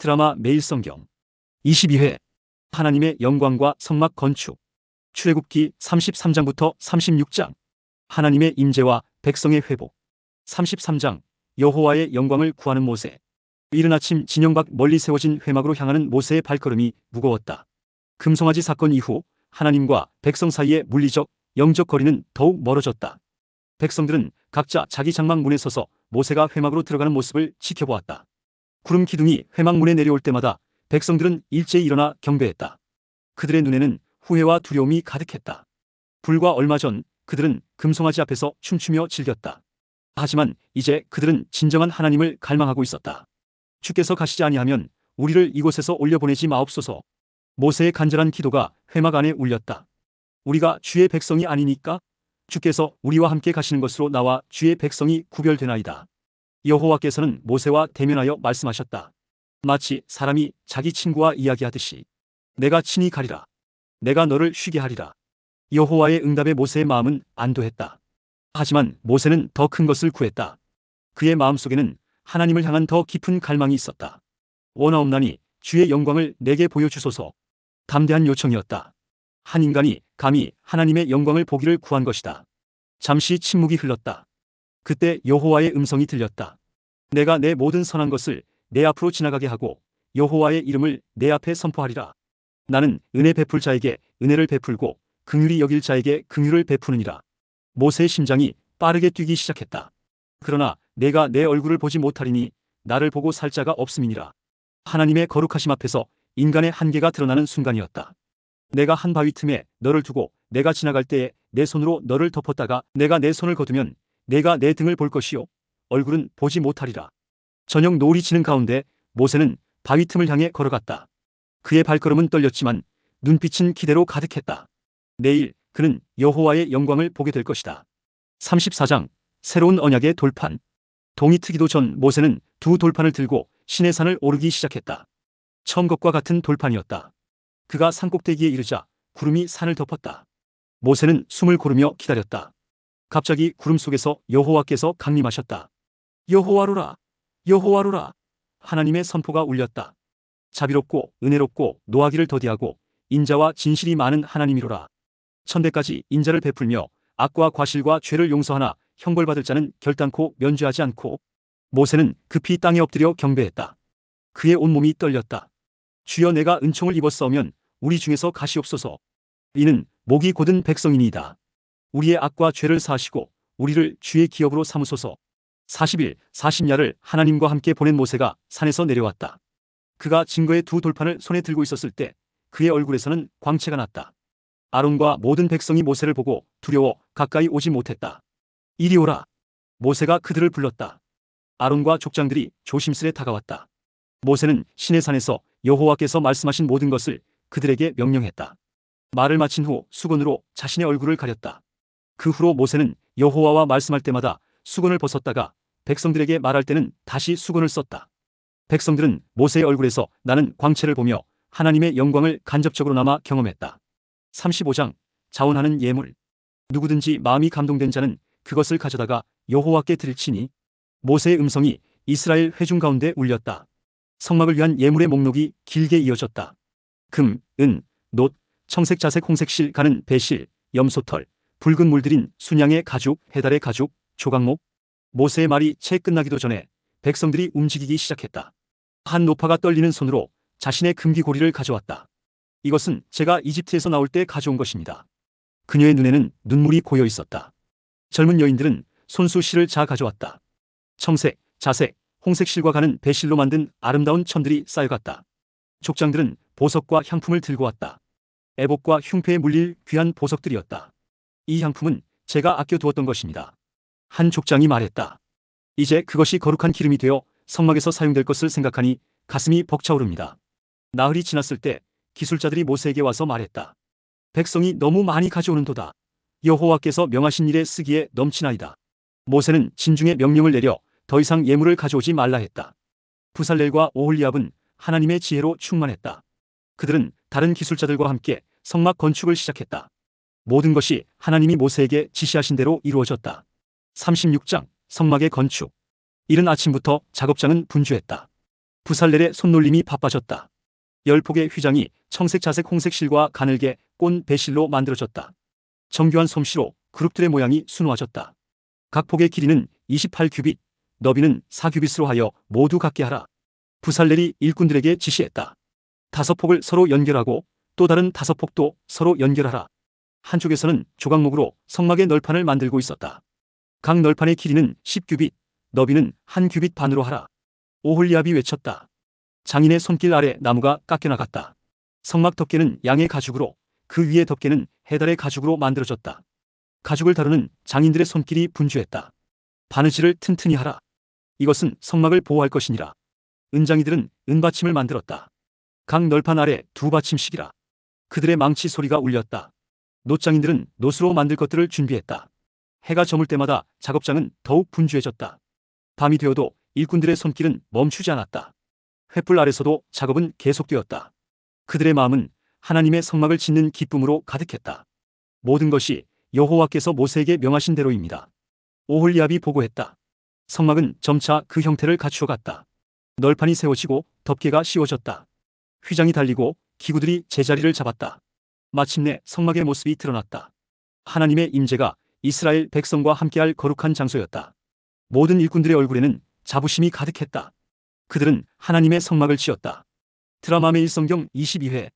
드라마 매일성경 22회 하나님의 영광과 성막 건축. 출애굽기 33장부터 36장. 하나님의 임재와 백성의 회복. 33장 여호와의 영광을 구하는 모세. 이른 아침 진영 밖 멀리 세워진 회막으로 향하는 모세의 발걸음이 무거웠다. 금송아지 사건 이후 하나님과 백성 사이의 물리적, 영적 거리는 더욱 멀어졌다. 백성들은 각자 자기 장막 문에 서서 모세가 회막으로 들어가는 모습을 지켜보았다. 구름 기둥이 회막 문에 내려올 때마다 백성들은 일제히 일어나 경배했다. 그들의 눈에는 후회와 두려움이 가득했다. 불과 얼마 전 그들은 금송아지 앞에서 춤추며 즐겼다. 하지만 이제 그들은 진정한 하나님을 갈망하고 있었다. 주께서 가시지 아니하면 우리를 이곳에서 올려보내지 마옵소서. 모세의 간절한 기도가 회막 안에 울렸다. 우리가 주의 백성이 아니니까 주께서 우리와 함께 가시는 것으로 나와 주의 백성이 구별되나이다. 여호와께서는 모세와 대면하여 말씀하셨다. 마치 사람이 자기 친구와 이야기하듯이 내가 친히 가리라. 내가 너를 쉬게 하리라. 여호와의 응답에 모세의 마음은 안도했다. 하지만 모세는 더 큰 것을 구했다. 그의 마음속에는 하나님을 향한 더 깊은 갈망이 있었다. 원하옵나니 주의 영광을 내게 보여주소서. 담대한 요청이었다. 한 인간이 감히 하나님의 영광을 보기를 구한 것이다. 잠시 침묵이 흘렀다. 그때 여호와의 음성이 들렸다. 내가 내 모든 선한 것을 내 앞으로 지나가게 하고 여호와의 이름을 내 앞에 선포하리라. 나는 은혜 베풀 자에게 은혜를 베풀고 긍휼히 여길 자에게 긍휼을 베푸느니라. 모세의 심장이 빠르게 뛰기 시작했다. 그러나 내가 내 얼굴을 보지 못하리니 나를 보고 살 자가 없음이니라. 하나님의 거룩하심 앞에서 인간의 한계가 드러나는 순간이었다. 내가 한 바위 틈에 너를 두고 내가 지나갈 때에 내 손으로 너를 덮었다가 내가 내 손을 거두면 내가 내 등을 볼 것이요 얼굴은 보지 못하리라. 저녁 노을이 지는 가운데 모세는 바위 틈을 향해 걸어갔다. 그의 발걸음은 떨렸지만 눈빛은 기대로 가득했다. 내일 그는 여호와의 영광을 보게 될 것이다. 34장 새로운 언약의 돌판. 동이 트기도 전 모세는 두 돌판을 들고 시내산을 오르기 시작했다. 처음 것과 같은 돌판이었다. 그가 산꼭대기에 이르자 구름이 산을 덮었다. 모세는 숨을 고르며 기다렸다. 갑자기 구름 속에서 여호와께서 강림하셨다. 여호와로라, 여호와로라. 하나님의 선포가 울렸다. 자비롭고 은혜롭고 노하기를 더디하고 인자와 진실이 많은 하나님이로라. 천대까지 인자를 베풀며 악과 과실과 죄를 용서하나 형벌받을 자는 결단코 면죄하지 않고. 모세는 급히 땅에 엎드려 경배했다. 그의 온몸이 떨렸다. 주여 내가 은총을 입었사오면 우리 중에서 가시옵소서. 이는 목이 곧은 백성이니이다. 우리의 악과 죄를 사하시고 우리를 주의 기업으로 삼으소서. 40일 40야를 하나님과 함께 보낸 모세가 산에서 내려왔다. 그가 증거의 두 돌판을 손에 들고 있었을 때 그의 얼굴에서는 광채가 났다. 아론과 모든 백성이 모세를 보고 두려워 가까이 오지 못했다. 이리 오라. 모세가 그들을 불렀다. 아론과 족장들이 조심스레 다가왔다. 모세는 시내산에서 여호와께서 말씀하신 모든 것을 그들에게 명령했다. 말을 마친 후 수건으로 자신의 얼굴을 가렸다. 그 후로 모세는 여호와와 말씀할 때마다 수건을 벗었다가 백성들에게 말할 때는 다시 수건을 썼다. 백성들은 모세의 얼굴에서 나는 광채를 보며 하나님의 영광을 간접적으로나마 경험했다. 35장 자원하는 예물. 누구든지 마음이 감동된 자는 그것을 가져다가 여호와께 드릴지니. 모세의 음성이 이스라엘 회중 가운데 울렸다. 성막을 위한 예물의 목록이 길게 이어졌다. 금, 은, 놋, 청색, 자색, 홍색 실, 가는 배실, 염소털, 붉은 물들인 순양의 가죽, 해달의 가죽, 조각목. 모세의 말이 채 끝나기도 전에 백성들이 움직이기 시작했다. 한 노파가 떨리는 손으로 자신의 금기고리를 가져왔다. 이것은 제가 이집트에서 나올 때 가져온 것입니다. 그녀의 눈에는 눈물이 고여 있었다. 젊은 여인들은 손수 실을 자 가져왔다. 청색, 자색, 홍색 실과 가는 배실로 만든 아름다운 천들이 쌓여갔다. 족장들은 보석과 향품을 들고 왔다. 애복과 흉패에 물릴 귀한 보석들이었다. 이 향품은 제가 아껴두었던 것입니다. 한 족장이 말했다. 이제 그것이 거룩한 기름이 되어 성막에서 사용될 것을 생각하니 가슴이 벅차오릅니다. 나흘이 지났을 때 기술자들이 모세에게 와서 말했다. 백성이 너무 많이 가져오는도다. 여호와께서 명하신 일에 쓰기에 넘치나이다. 모세는 진중에 명령을 내려 더 이상 예물을 가져오지 말라 했다. 부살렐과 오홀리압은 하나님의 지혜로 충만했다. 그들은 다른 기술자들과 함께 성막 건축을 시작했다. 모든 것이 하나님이 모세에게 지시하신 대로 이루어졌다. 36장 성막의 건축. 이른 아침부터 작업장은 분주했다. 부살렐의 손놀림이 바빠졌다. 10폭의 휘장이 청색, 자색, 홍색 실과 가늘게 꼰 배실로 만들어졌다. 정교한 솜씨로 그룹들의 모양이 수놓아졌다. 각 폭의 길이는 28규빗, 너비는 4규빗으로 하여 모두 같게 하라. 부살렐이 일꾼들에게 지시했다. 5폭을 서로 연결하고 또 다른 5폭도 서로 연결하라. 한쪽에서는 조각목으로 성막의 널판을 만들고 있었다. 각 널판의 길이는 10규빗, 너비는 1규빗 반으로 하라. 오홀리압이 외쳤다. 장인의 손길 아래 나무가 깎여나갔다. 성막 덮개는 양의 가죽으로, 그 위의 덮개는 해달의 가죽으로 만들어졌다. 가죽을 다루는 장인들의 손길이 분주했다. 바느질을 튼튼히 하라. 이것은 성막을 보호할 것이니라. 은장이들은 은받침을 만들었다. 각 널판 아래 2받침씩이라. 그들의 망치 소리가 울렸다. 놋장인들은 놋으로 만들 것들을 준비했다. 해가 저물 때마다 작업장은 더욱 분주해졌다. 밤이 되어도 일꾼들의 손길은 멈추지 않았다. 횃불 아래서도 작업은 계속되었다. 그들의 마음은 하나님의 성막을 짓는 기쁨으로 가득했다. 모든 것이 여호와께서 모세에게 명하신 대로입니다. 오홀리압이 보고했다. 성막은 점차 그 형태를 갖추어갔다. 널판이 세워지고 덮개가 씌워졌다. 휘장이 달리고 기구들이 제자리를 잡았다. 마침내 성막의 모습이 드러났다. 하나님의 임재가 이스라엘 백성과 함께할 거룩한 장소였다. 모든 일꾼들의 얼굴에는 자부심이 가득했다. 그들은 하나님의 성막을 지었다. 드라마 매일 성경 22회